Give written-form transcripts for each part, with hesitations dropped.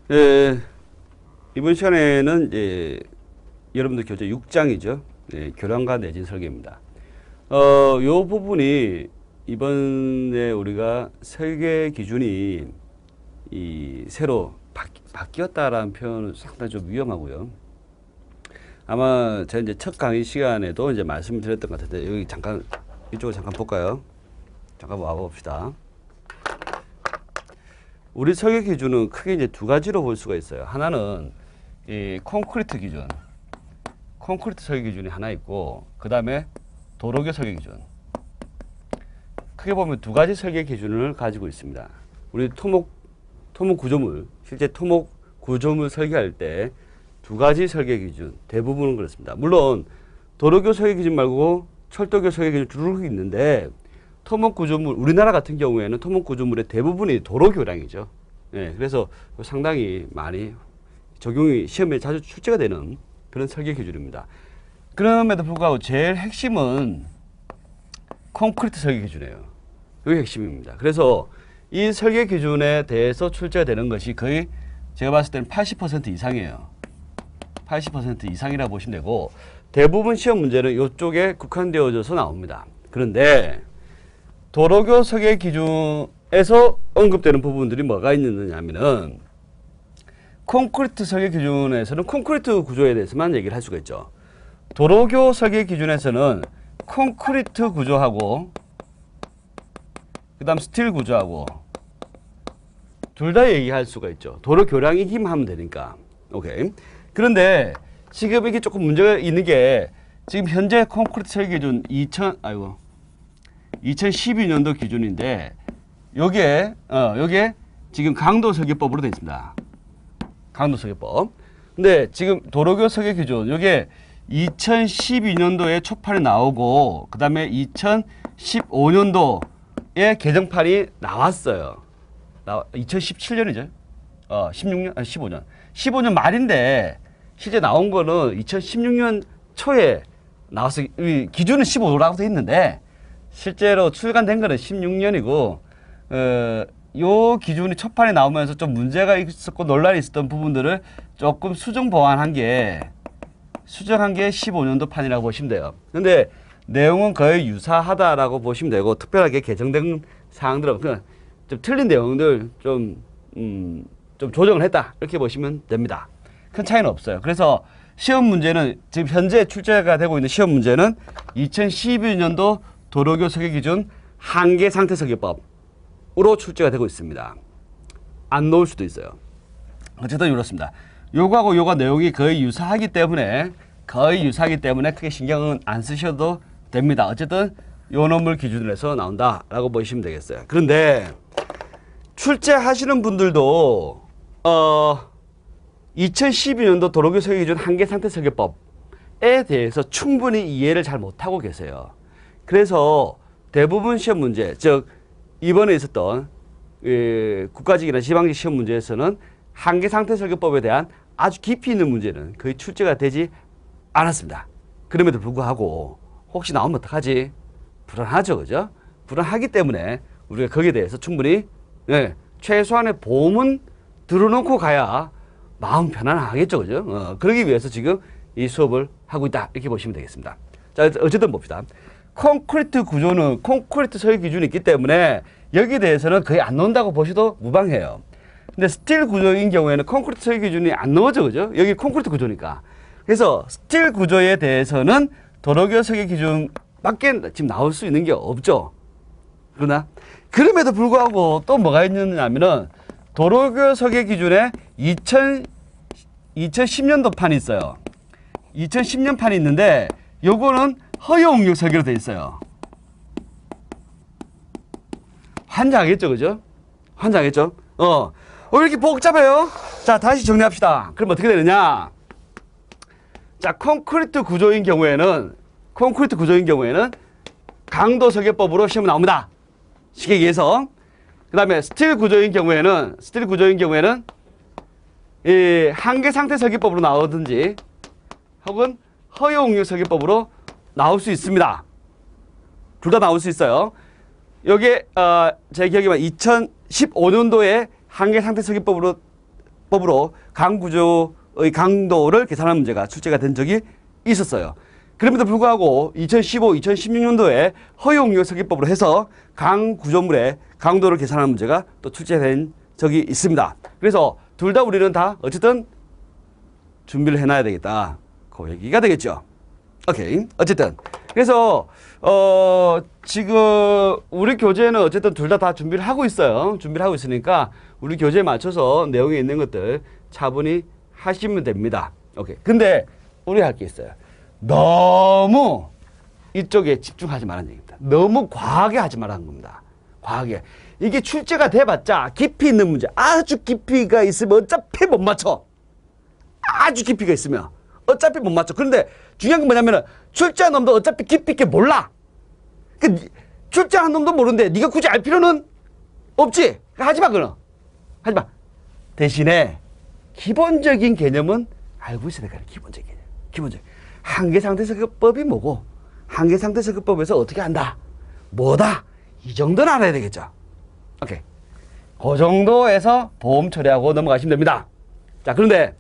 예, 이번 시간에는 여러분들 교재 6장이죠. 교량과 내진 설계입니다. 요 부분이 이번에 우리가 설계 기준이 새로 바뀌었다라는 표현은 상당히 좀 위험하고요. 아마 제가 이제 첫 강의 시간에도 이제 말씀을 드렸던 것 같은데 여기 잠깐 이쪽으로 잠깐 볼까요? 잠깐 와봅시다. 우리 설계 기준은 크게 이제 두 가지로 볼 수가 있어요. 하나는 이 콘크리트 기준, 콘크리트 설계 기준이 하나 있고, 그 다음에 도로교 설계 기준. 크게 보면 두 가지 설계 기준을 가지고 있습니다. 우리 토목 구조물, 실제 토목 구조물 설계할 때 두 가지 설계 기준, 대부분은 그렇습니다. 물론 도로교 설계 기준 말고 철도교 설계 기준 쭉 있는데, 토목 구조물, 우리나라 같은 경우에는 토목 구조물의 대부분이 도로 교량이죠. 그래서 상당히 많이 적용이 시험에 자주 출제가 되는 그런 설계 기준입니다. 그럼에도 불구하고 제일 핵심은 콘크리트 설계 기준이에요. 그게 핵심입니다. 그래서 이 설계 기준에 대해서 출제가 되는 것이 거의 제가 봤을 때는 80% 이상이에요. 80% 이상이라고 보시면 되고, 대부분 시험 문제는 이쪽에 국한되어져서 나옵니다. 그런데 도로교 설계 기준에서 언급되는 부분들이 뭐가 있느냐면은, 콘크리트 설계 기준에서는 콘크리트 구조에 대해서만 얘기를 할 수가 있죠. 도로교 설계 기준에서는 콘크리트 구조하고 그 다음 스틸 구조하고 둘 다 얘기할 수가 있죠. 도로 교량이기만 하면 되니까. 오케이. 그런데 지금 이게 조금 문제가 있는 게, 지금 현재 콘크리트 설계 기준 2012년도 기준인데, 요게 지금 강도 설계법으로 되어 있습니다. 강도 설계법. 근데 지금 도로교 설계 기준, 요게 2012년도에 초판이 나오고, 그 다음에 2015년도에 개정판이 나왔어요. 2017년이죠. 16년, 15년. 15년 말인데, 실제 나온 거는 2016년 초에 나와서, 기준은 15라고 되어 있는데, 실제로 출간된 거는 16년이고, 요 기준이 첫판에 나오면서 좀 문제가 있었고 논란이 있었던 부분들을 조금 수정 보완한 게, 수정한 게 15년도 판이라고 보시면 돼요. 근데 내용은 거의 유사하다라고 보시면 되고, 특별하게 개정된 사항들은 그냥 좀 틀린 내용들 좀 조정을 했다, 이렇게 보시면 됩니다. 큰 차이는 없어요. 그래서 시험 문제는 지금 현재 출제가 되고 있는 시험 문제는 2012년도 도로교 설계 기준 한계 상태 설계법으로 출제가 되고 있습니다. 안 넣을 수도 있어요. 어쨌든 이렇습니다. 요거하고 요거 내용이 거의 유사하기 때문에 크게 신경은 안 쓰셔도 됩니다. 어쨌든 요 놈을 기준으로 해서 나온다라고 보시면 되겠어요. 그런데 출제하시는 분들도 2012년도 도로교 설계 기준 한계 상태 설계법에 대해서 충분히 이해를 잘 못하고 계세요. 그래서 대부분 시험 문제, 즉 이번에 있었던 국가직이나 지방직 시험 문제에서는 한계 상태 설계법에 대한 아주 깊이 있는 문제는 거의 출제가 되지 않았습니다. 그럼에도 불구하고 혹시 나오면 어떡하지? 불안하죠, 그죠? 불안하기 때문에 우리가 거기에 대해서 충분히 최소한의 보험은 들어놓고 가야 마음 편안하겠죠, 그죠? 그러기 위해서 지금 이 수업을 하고 있다, 이렇게 보시면 되겠습니다. 자, 어쨌든 봅시다. 콘크리트 구조는 콘크리트 설계 기준이 있기 때문에 여기에 대해서는 거의 안 넣는다고 보셔도 무방해요. 근데 스틸 구조인 경우에는 콘크리트 설계 기준이 안 넣어져, 그죠? 여기 콘크리트 구조니까. 그래서 스틸 구조에 대해서는 도로교 설계 기준밖에 지금 나올 수 있는 게 없죠. 그러나 그럼에도 불구하고 또 뭐가 있느냐면은, 도로교 설계 기준에 2010년도 판이 있어요. 2010년 판이 있는데 요거는 허용 설계로 되어 있어요. 환장하겠죠, 그죠? 환장하겠죠? 왜 이렇게 복잡해요? 자, 다시 정리합시다. 그럼 어떻게 되느냐? 자, 콘크리트 구조인 경우에는 강도 설계법으로 시험이 나옵니다. 쉽게 얘기해서. 그 다음에 스틸 구조인 경우에는 이 한계 상태 설계법으로 나오든지 혹은 허용 설계법으로 나올 수 있습니다. 둘 다 나올 수 있어요. 여기에 제 기억에 2015년도에 한계 상태 설계법으로 설계법으로 강구조의 강도를 계산하는 문제가 출제가 된 적이 있었어요. 그럼에도 불구하고 2015, 2016년도에 허용유효 설계법으로 해서 강구조물의 강도를 계산하는 문제가 또 출제된 적이 있습니다. 그래서 둘 다 우리는 다 어쨌든 준비를 해놔야 되겠다. 그 얘기가 되겠죠. 오케이. 어쨌든 그래서 지금 우리 교재는 어쨌든 둘 다 준비를 하고 있어요. 준비를 하고 있으니까 우리 교재에 맞춰서 내용에 있는 것들 차분히 하시면 됩니다. 오케이. 근데 우리 할 게 있어요. 너무 이쪽에 집중하지 말라는 얘기입니다. 너무 과하게 하지 말라는 겁니다. 과하게. 이게 출제가 돼봤자 깊이 있는 문제, 아주 깊이가 있으면 어차피 못 맞춰. 아주 깊이가 있으면 어차피 못 맞춰. 그런데 중요한 건 뭐냐면은 출제한 놈도 어차피 깊이 있게 몰라. 그 출제한 놈도 모르는데 네가 굳이 알 필요는 없지. 하지 마, 그럼. 하지 마. 대신에 기본적인 개념은 알고 있어야 될 거야. 기본적인 개념. 기본적인. 한계상대설계법이 뭐고 한계상대설계법에서 어떻게 한다. 뭐다. 이 정도는 알아야 되겠죠. 오케이. 그 정도에서 보험 처리하고 넘어가시면 됩니다. 자, 그런데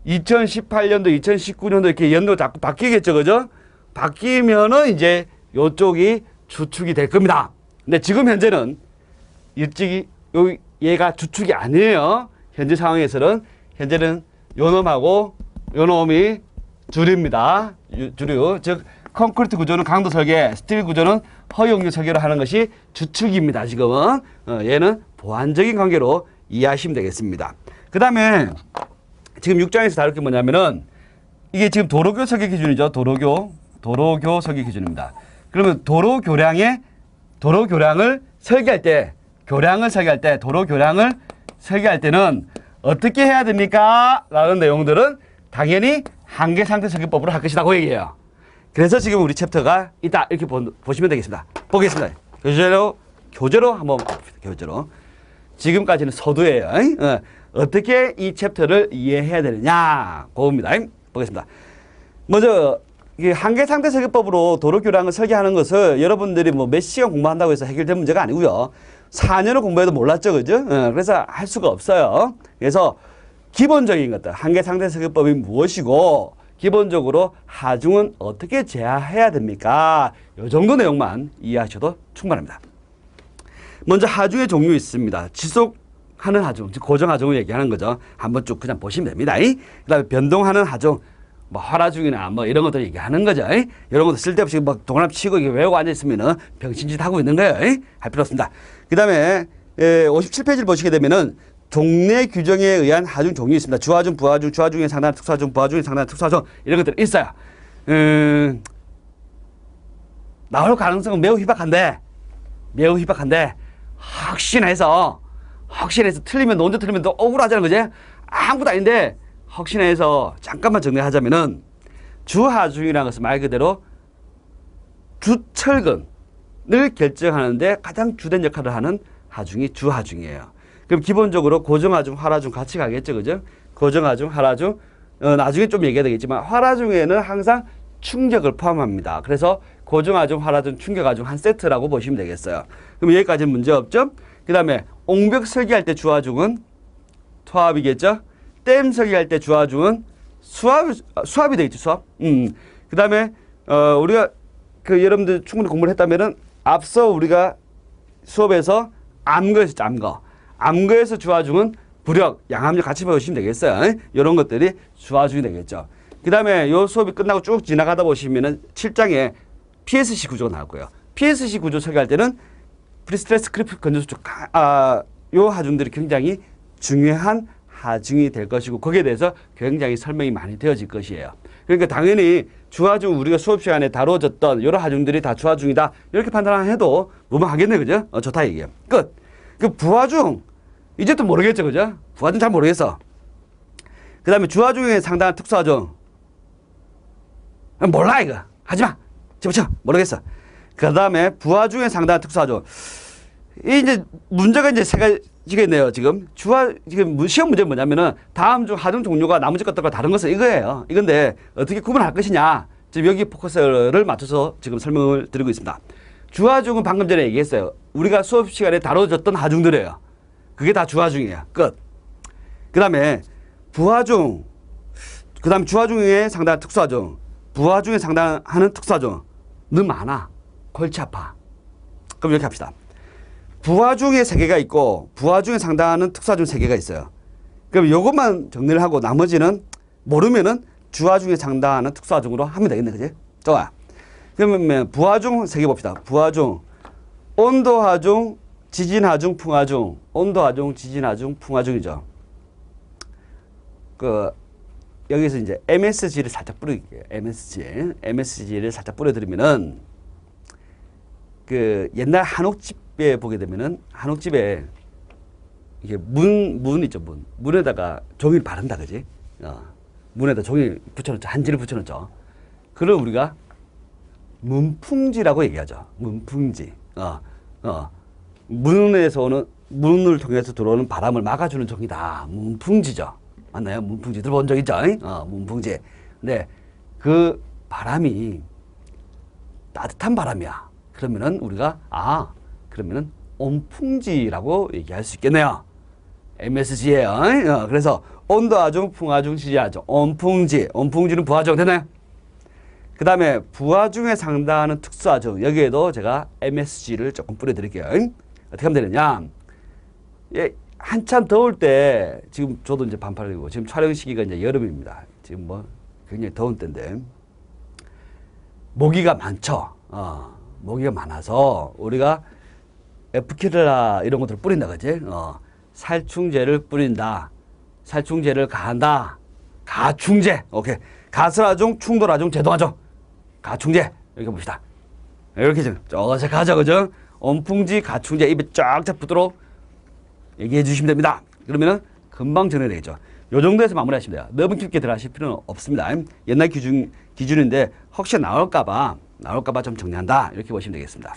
2018년도, 2019년도 이렇게 연도 자꾸 바뀌겠죠, 그죠? 바뀌면은 이제 요쪽이 주축이 될 겁니다. 근데 지금 현재는 일찍이 얘가 주축이 아니에요. 현재 상황에서는 현재는 요놈하고 요놈이 주류입니다. 주류. 즉 콘크리트 구조는 강도 설계, 스틸 구조는 허용유 설계로 하는 것이 주축입니다. 지금은 얘는 보완적인 관계로 이해하시면 되겠습니다. 그 다음에 지금 6장에서 다룰 게 뭐냐면은 이게 지금 도로교 설계 기준이죠. 도로교 설계 기준입니다. 그러면 도로 교량을 설계할 때 도로 교량을 설계할 때는 어떻게 해야 됩니까? 라는 내용들은 당연히 한계상대 설계법으로 할 것이라고 얘기해요. 그래서 지금 우리 챕터가 있다 이렇게 보시면 되겠습니다. 보겠습니다. 교재로 한번 봅시다. 교재로. 지금까지는 서두예요. 어떻게 이 챕터를 이해해야 되느냐 그겁니다. 보겠습니다. 먼저 한계상대 설계법으로 도로 교량을 설계하는 것을 여러분들이 뭐 몇 시간 공부한다고 해서 해결된 문제가 아니고요. 4년을 공부해도 몰랐죠, 그죠? 그래서 할 수가 없어요. 그래서 기본적인 것들, 한계상대 설계법이 무엇이고 기본적으로 하중은 어떻게 제하해야 됩니까? 이 정도 내용만 이해하셔도 충분합니다. 먼저 하중의 종류 있습니다. 지속하는 하중, 즉 고정하중을 얘기하는 거죠. 한번 쭉 그냥 보시면 됩니다. 그 다음에 변동하는 하중, 뭐 화라중이나 뭐 이런 것들 얘기하는 거죠. 이런 것도 쓸데없이 막 동그라미 치고 이게 외우고 앉아있으면은 병신짓 하고 있는 거예요. 할 필요 없습니다. 그 다음에 57페이지를 보시게 되면은 종래 규정에 의한 하중 종류 있습니다. 주하중, 부하중, 주하중에 상당한 특수하중, 부하중에 상당한 특수하중 이런 것들이 있어요. 나올 가능성은 매우 희박한데 혹시나 해서 틀리면 언제 틀리면 또 억울하자는 거지. 아무것도 아닌데 혹시나 해서 잠깐만 정리하자면은 주하중이라는 것은 말 그대로 주철근을 결정하는데 가장 주된 역할을 하는 하중이 주하중이에요. 그럼 기본적으로 고정하중, 화라중 같이 가겠죠, 그죠? 고정하중, 화라중. 나중에 좀 얘기해야 되겠지만 화라중에는 항상 충격을 포함합니다. 그래서 고정하중, 화라중, 충격하중 한 세트라고 보시면 되겠어요. 그럼 여기까지는 문제 없죠? 그 다음에 옹벽 설계할 때 주하중은 토합이겠죠? 댐 설계할 때 주하중은 수압이 되겠죠, 수압. 그 다음에 우리가 여러분들 충분히 공부를 했다면은 앞서 우리가 수업에서 암거에서 암거에서 주하중은 부력, 양압력 같이 보시면 되겠어요. 이런 것들이 주하중이 되겠죠. 그 다음에 요 수업이 끝나고 쭉 지나가다 보시면은 7장에 PSC 구조가 나올 거예요. PSC 구조 설계할 때는 프리스트레스 크리프 건조수 쪽, 요 하중들이 굉장히 중요한 하중이 될 것이고 거기에 대해서 굉장히 설명이 많이 되어질 것이에요. 그러니까 당연히 주하중 우리가 수업 시간에 다뤄졌던 여러 하중들이 다 주하중이다 이렇게 판단해도 무방하겠네, 그죠? 좋다 얘기예요. 끝. 그 부하중 이제 또 모르겠죠, 그죠? 부하중 잘 모르겠어. 그 다음에 주하중에 상당한 특수하중 몰라 이거 하지마 집어쳐 모르겠어. 그 다음에 부하중에 상당한 특수하중 이제 문제가 이제 세 가지가 있네요. 지금 지금 시험 문제 뭐냐면은 다음 중 하중 종류가 나머지 것들과 다른 것은 이거예요. 이건데 어떻게 구분할 것이냐 지금 여기 포커스를 맞춰서 지금 설명을 드리고 있습니다. 주하중은 방금 전에 얘기했어요. 우리가 수업 시간에 다뤄졌던 하중들이에요. 그게 다 주하중이에요. 끝. 그 다음에 부하중, 그 다음에 주하중에 상당한 특수하중, 부하중에 상당하는 특수하중. 너무 많아. 골치 아파. 그럼 이렇게 합시다. 부하중에 3개가 있고 부하중에 상당하는 특수하중 3개가 있어요. 그럼 이것만 정리를 하고 나머지는 모르면은 주하중에 상당하는 특수하중으로 하면 되겠네. 그지? 좋아. 그러면 부하중 3개 봅시다. 부하중, 온도하중, 지진하중, 풍하중. 온도하중, 지진하중, 풍하중이죠. 여기서 이제 MSG를 살짝 뿌릴게요. MSG를 살짝 뿌려드리면은 옛날 한옥집에 보게 되면은 한옥집에 이게 문 있죠. 문에다가 종이를 바른다. 그지? 문에다 종이 붙여놓죠. 한지를 붙여놓죠. 그걸 우리가 문풍지라고 얘기하죠. 문풍지. 문에서 오는, 문을 통해서 들어오는 바람을 막아주는 종이다. 문풍지죠. 맞나요? 문풍지 들어본 적 있죠? 문풍지. 근데 그 바람이 따뜻한 바람이야. 그러면은 우리가, 그러면은 온풍지라고 얘기할 수 있겠네요. MSG예요. 그래서 온도하중, 풍하중, 지지하중, 온풍지. 온풍지는 부하중 되나요? 그 다음에 부하중에 상당하는 특수하중. 여기에도 제가 MSG를 조금 뿌려드릴게요. 어떻게 하면 되느냐? 한참 더울 때, 지금 저도 이제 반팔이고, 지금 촬영 시기가 이제 여름입니다. 지금 뭐 굉장히 더운 때인데, 모기가 많죠. 모기가 많아서 우리가 에프킬라 이런 것들을 뿌린다, 그지? 살충제를 뿌린다. 살충제를 가한다. 가충제. 오케이. 가설하중, 충돌하중, 제동하중. 가충제. 이렇게 봅시다. 이렇게 좀 어색하죠, 그죠? 온풍지, 가충제 입에 쫙쫙 붙도록 얘기해 주시면 됩니다. 그러면은 금방 정리되겠죠. 요 정도에서 마무리하시면 돼요. 너무 깊게 들어가실 필요는 없습니다. 옛날 기준인데 혹시 나올까봐 좀 정리한다. 이렇게 보시면 되겠습니다.